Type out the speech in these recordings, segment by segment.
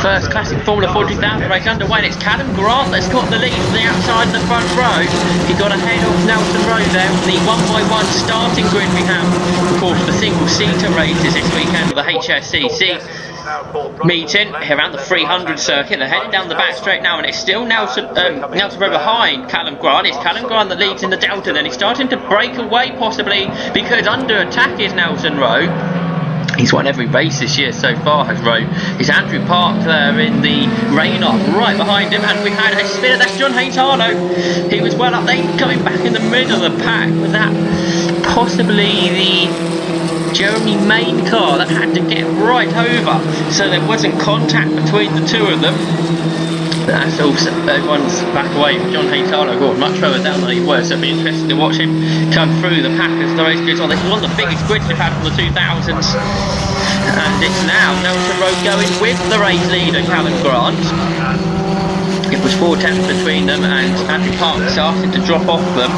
First classic Formula 40,000 race underway, and it's Callum Grant that's got the lead from the outside of the front row. He got ahead of Nelson Rowe there on the 1x1 starting grid we have. Of course, the single-seater races this weekend with the HSCC meeting around the 300 circuit. They're heading down the back straight now, and it's still Nelson Rowe behind Callum Grant. It's Callum Grant that leads in the Delta, then he's starting to break away possibly because under attack is Nelson Rowe. He's won every race this year so far, has Rowe. It's Andrew Park there in the rain-off right behind him, and we had a spinner. That's John Haynes Harlow. He was well up there, coming back in the middle of the pack with that possibly the Jeremy Main car that had to get right over, so there wasn't contact between the two of them. That's also, everyone's back away from John Haynes Harlow, much further down than he was, so it'll be interesting to watch him come through the pack as the race goes on. This is one of the biggest grids we've had from the 2000s, and it's now Nelson Rowe going with the race leader, Callum Grant. It was 4 tenths between them, and Andrew Park started to drop off them.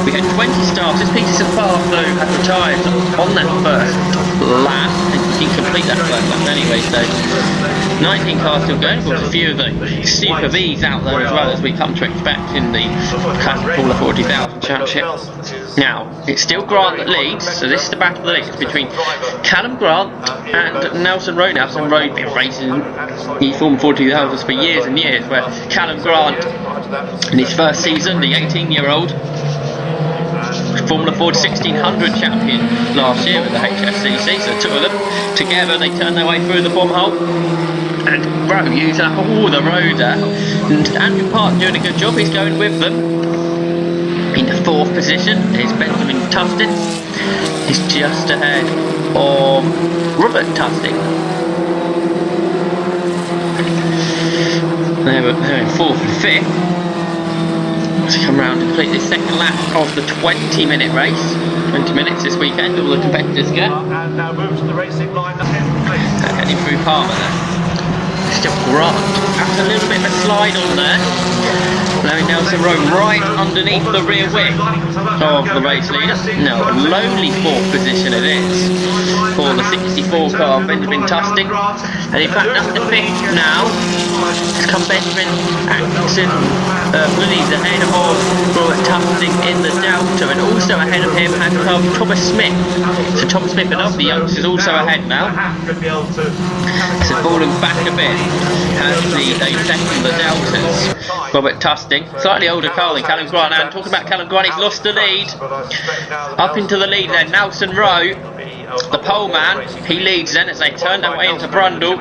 We had 20 starters. Pieces of Park though had retired on that first lap, and you can complete that first lap anyway, so 19 cars still going. Of course, a few of the Super Vs out there as well, as we come to expect in the Classic Formula 40,000 Championship. Now, it's still Grant that leads, so this is the battle of the league. It's between Callum Grant and Nelson Rowe. Nelson Rowe been racing the Formula 40,000s for years and years, where Callum Grant in his first season, the 18-year-old, Formula Ford 1600 champion last year with the HSCC, so the two of them together, they turn their way through the bomb hole, and Rowe used up all the road there, and Andrew Park doing a good job. He's going with them. In the 4th position is Benjamin Tustin. He's just ahead of Robert Tustin. They're in 4th and 5th. To come round and complete this second lap of the 20-minute race. 20 minutes this weekend, all the competitors get. And now move to the racing line. Heading through Palmer there. Still Grant. Perhaps a little bit of a slide on there. Allowing Nelson Rowe right underneath the rear wing of the race leader. No, a lowly 4th position it is for the 64 car, Benjamin Tustin. And in fact, up to 5th now. It's come Benjamin Atkinson Willies ahead of Robert Tustin in the Delta, and also ahead of him has come Thomas Smith. So Thomas Smith, another of the youngsters, also ahead now. So falling back a bit as they second the Deltas. Robert Tustin, slightly older car than Callum Grant, and talking about Callum Grant, he's lost the lead. Up into the lead then, Nelson Rowe, the pole man, he leads then as they turn their way into Brundle.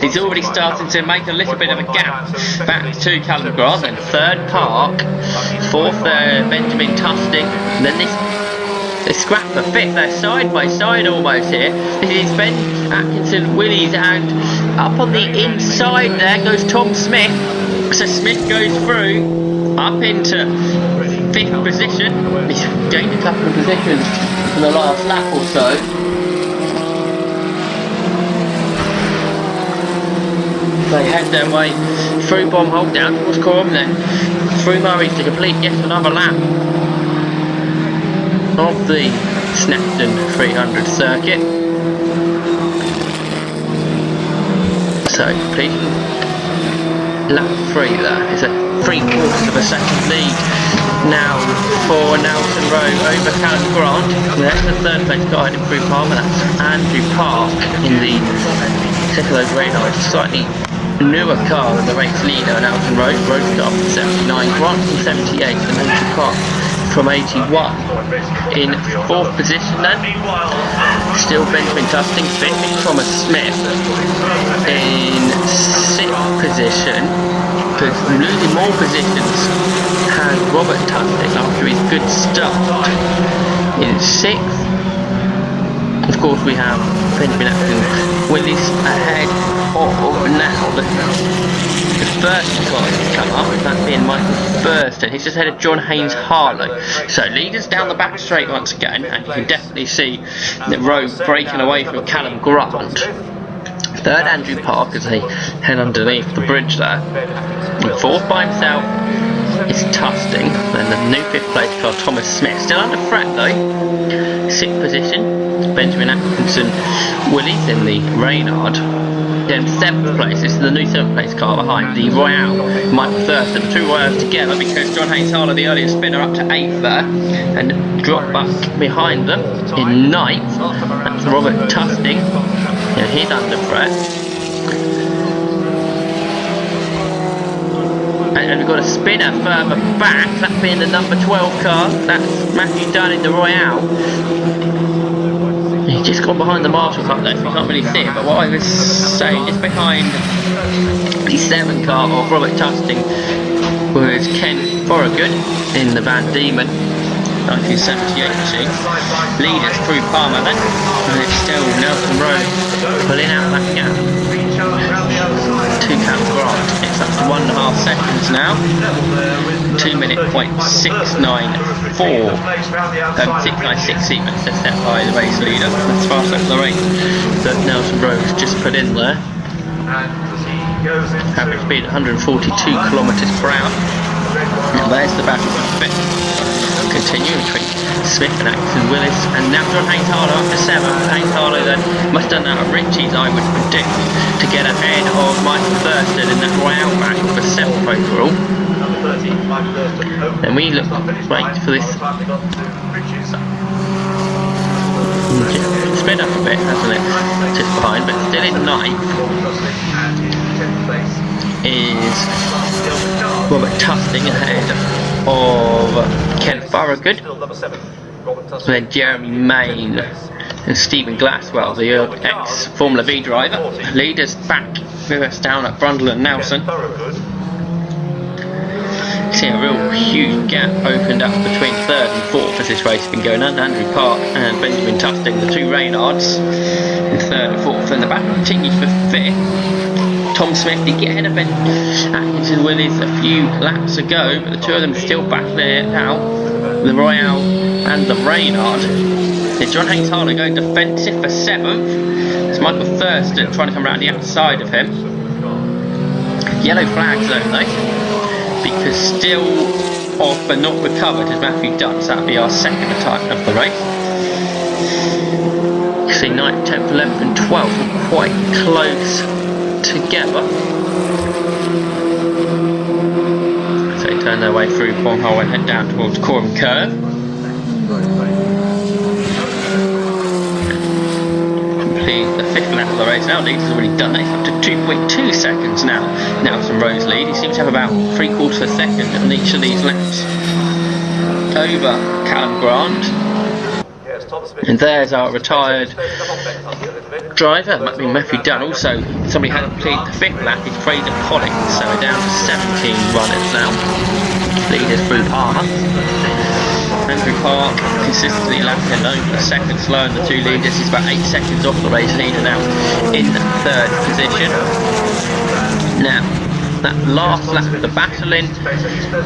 He's already starting to make a little bit of a gap back to Callum Grant, then 3rd Park, 4th Benjamin Tustin, and then this scrap for 5th, they're side by side almost here. This is Ben Atkinson Willies, and up on the inside there goes Tom Smith. So Smith goes through up into 5th position. He's gained a couple of positions in the last lap or so. They head their way through Bomb Hole down towards Coram, then through Murray to complete yet another lap of the Snetterton 300 circuit. So completing lap 3 there is a 3/4 of a second lead now for Nelson Rowe over Callum Grant. That's the 3rd place guy in through Palmer. That's Andrew Park in the second of those radars, slightly newer car than the race leader, Nelson Rowe. Rowe's got up to 79, Grant from 78, and Andrew Park from 81. In 4th position then, still Benjamin Tustin, 5th Thomas Smith. In 6th position, because losing more positions, has Robert Tustin after his good start. In 6th, of course, we have Benjamin Atkinson Willies ahead of now the first car to come up, that being Michael Thurston. He's just ahead of John Haynes Harlow. So leaders down the back straight once again, and you can definitely see the Rowe breaking away from Callum Grant. 3rd Andrew Park as they head underneath the bridge there. And 4th by himself is Tustin, then the new 5th place car Thomas Smith, still under threat though. 6th position Benjamin Atkinson Willies in the Reynard. Then 7th place, this is the new 7th place car behind the Royale, Michael Thurston. The two Royals together because John Hayes Harlow, the earlier spinner, up to 8th there, and dropped back behind them in 9th. That's Robert Tusting, and he's under threat. And we've got a spinner further back, that being the number 12 car, that's Matthew Dunn in the Royale. He's just got behind the Marshall car there, so you can't really see it, but what I was saying, just behind the 7 car of Robert Tusting was Ken Foragood in the Van Diemen 1978 machine. Leaders through Palmer then, and it's still Nelson Rowe pulling out that gap to Callum Grant. It's up to 1.5 seconds now. 2 minute point 694. 696 sequence set by the race leader. That's fast up the race that Nelson Rowe has just put in there. Average speed 142 kilometres per hour. And there's the battle for 5th. Continuing between Smith and Atkinson Willis, and now John Hayes Harlow up to 7th. Hayes Harlow then must have done that at Ritchie's, I would predict, to get ahead of Michael Thurston in that Royale back for 7th overall. And we look right for this. Sped up a bit, hasn't it? Just behind, but still in 9th is Robert Tusting ahead of Ken Foragood, and then Jeremy Main and Stephen Glasswell, the ex-Formula V driver. Leaders back with us down at Brundle and Nelson. See a real huge gap opened up between 3rd and 4th as this race has been going on. Andrew Park and Benjamin Tusting, the two Reynards, in 3rd and 4th, and the battle continues for 5th. Tom Smith did get ahead of Ben Atkinson Willies a few laps ago, but the two of them are still back there now, the Royale and the Reynard. Is John Hayes Harlow going defensive for 7th? It's Michael Thurston trying to come around the outside of him. Yellow flag zone though, because still off but not recovered is Matthew Dunn, so that'll be our 2nd time of the race. You see 9th, 10th, 11th and 12th are quite close together. So they turn their way through Cornhole and head down towards Coram Curve. Complete the 5th lap of the race now. Leader's already done that. It's up to 2.2 seconds now. Nelson Rowe's lead. He seems to have about 3/4 of a second on each of these laps over Callum Grant. And there's our retired driver, that might be Matthew Dunn. Also, somebody had completed the 5th lap, is Fraser Pollock, so we're down to 17 runners now. Leaders through Palmer. Andrew Park consistently lapping over the 2nd slow, and the two leaders is about 8 seconds off the race leader now in 3rd position. Now, that last lap of the battle in,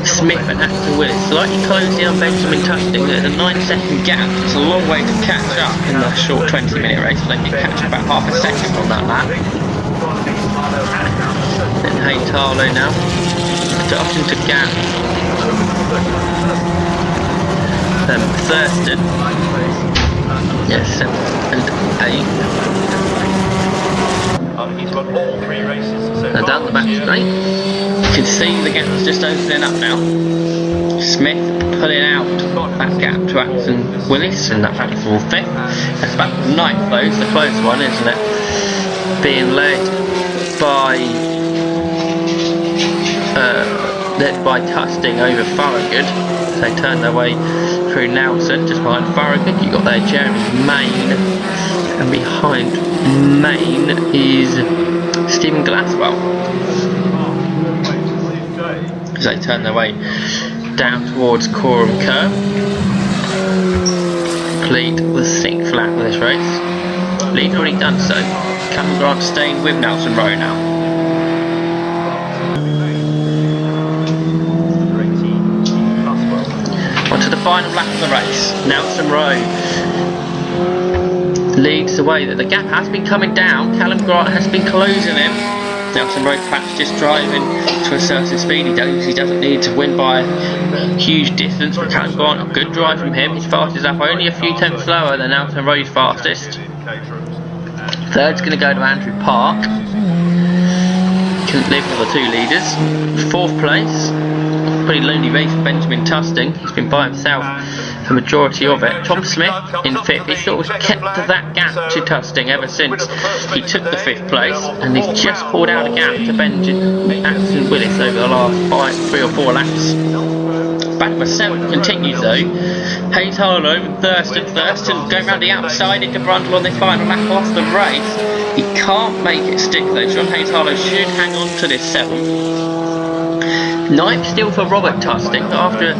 Smith and Atkinson Willis slightly closing on Benjamin Tusting. There's a 9-second gap. It's a long way to catch up in the short 20-minute race. They did catch about half a second on that lap. Then Hayes Harlow now starting to gap Thurston. Yes, 7th and 8th. He's got all 3 races. So down the back straight. You can see the gap's just opening up now. Smith pulling out that gap to Atkinson Willis, and that's for 5th. That's about 9th though, it's the close one, isn't it? Being led by Tusting over Foragood. So they turn their way through Nelson, just behind Foragood. You've got there Jeremy Main, and behind Main is Stephen Glasswell. As they turn their way down towards Coram Curve. Complete the 6th lap of this race. Lead already done so. Callum Grant staying with Nelson Rowe now. On to the final lap of the race. Nelson Rowe leads the way. That the gap has been coming down. Callum Grant has been closing him. Nelson Road perhaps just driving to a certain speed. He doesn't need to win by a huge distance, but Callum Grant, a good drive from him. His fastest lap only a few tenths slower than Nelson Road's fastest. Third's going to go to Andrew Park. Couldn't live with the two leaders. Fourth place, pretty lonely race for Benjamin Tusting. He's been by himself the majority of it. Tom Smith in fifth. He's sort of kept that gap to Tusting ever since he took the fifth place, and he's just pulled out a gap to Benjamin Willis over the last 3 or 4 laps. Back for seventh continues though. Hayes Harlow and Thurston going round the outside into Brundle on this final lap off the race. He can't make it stick though. John Hayes Harlow should hang on to this seventh. Ninth still for Robert Tusting after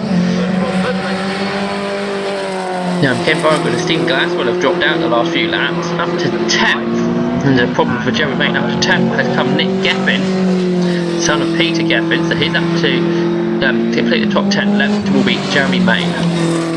Ken Barber and Stephen Glasswell have dropped out the last few laps. Up to 10th, and the problem for Jerry Main up to 10th has come Nick Geffen, son of Peter Geffen, so he's up to complete the top 10 left will be Jeremy Main.